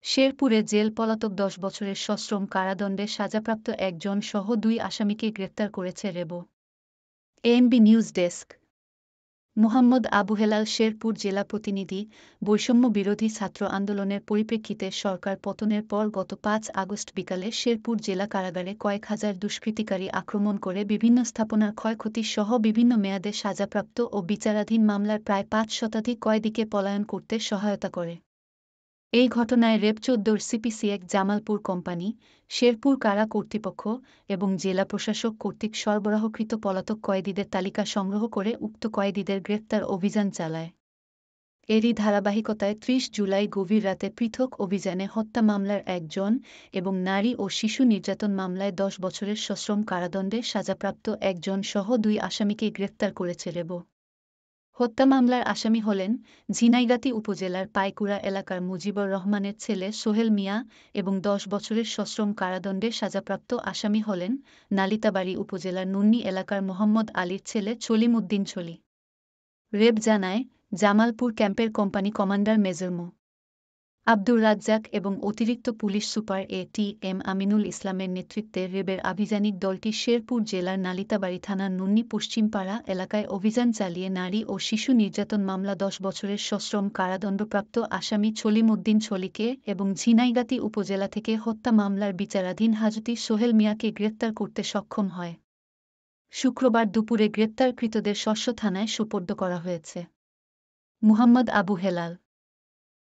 শেরপুরে জেল পলাতক ১০ বছরের সশ্রম কারাদণ্ডে সাজাপ্রাপ্ত একজন সহ ২ আসামিকে গ্রেপ্তার করেছে RAB. ANB news desk. Muhammad Abu Helal Sherpur জেলা প্রতিনিধি। বৈষম্য বিরোধী ছাত্র আন্দোলনের পরিপ্রেক্ষিতে সরকার পতনের পর গত ৫ আগস্ট বিকালে শেরপুর জেলা কারাগারে কয়েক হাজার দুষ্কৃতিকারী আক্রমণ করে বিভিন্ন স্থাপনার ক্ষয়ক্ষতি সহ বিভিন্ন মেয়াদে সাজাপ্রাপ্ত ও বিচারাধীন মামলার প্রায় ৫ শতাধিক কয়েদিকে পলায়ন করতে সহায়তা করে। এই ঘটনায় র্যাব ১৪ সিপিসি-১ জামালপুর কোম্পানি, শেরপুর কারা কর্তৃপক্ষ এবং জেলা প্রশাসক কর্তৃক সরবরাহকৃত পলাতক কয়েদিদের তালিকা সংগ্রহ করে উক্ত কয়েদিদের গ্রেপ্তার অভিযান চালায়। এরই ধারাবাহিকতায় ৩০ জুলাই গভীর রাতে পৃথক অভিযানে হত্যা মামলার ১ জন এবং নারী ও শিশু নির্যাতন মামলায় ১০ বছরের সশ্রম কারাদণ্ডে সাজাপ্রাপ্ত ১ জন সহ ২ আসামিকে গ্রেপ্তার করেছে র্যাব। হত্যা মামলার আসামি হলেন ঝিনাইগাতী উপজেলার পাইকুড়া এলাকার মুজিবুর রহমানের ছেলে সোহেল মিয়া এবং ১০ বছরের সশ্রম কারাদণ্ডে সাজাপ্রাপ্ত আসামি হলেন নালিতাবাড়ী উপজেলার নুন্নি এলাকার মোহাম্মদ আলীর ছেলে সলিম উদ্দিন সলি। র্যাব জানায়, জামালপুর ক্যাম্পের কোম্পানি কমান্ডার মেজর মো. আব্দুর রাজ্জাক এবং অতিরিক্ত পুলিশ সুপার এ.টি.এম. আমিনুল ইসলামের নেতৃত্বে র্যাবের আভিযানিক দলটি শেরপুর জেলার নালিতাবাড়ী থানার নুন্নি পশ্চিমপাড়া এলাকায় অভিযান চালিয়ে নারী ও শিশু নির্যাতন মামলা ১০ বছরের সশ্রম কারাদণ্ডপ্রাপ্ত আসামি সলিম উদ্দিন সলিকে এবং ঝিনাইগাতী উপজেলা থেকে হত্যা মামলার বিচারাধীন হাজতি সোহেল মিয়াকে গ্রেপ্তার করতে সক্ষম হয়। শুক্রবার দুপুরে গ্রেপ্তারকৃতদের স্বস্ব থানায় সোপর্দ করা হয়েছে। মুহাম্মদ আবু হেলাল।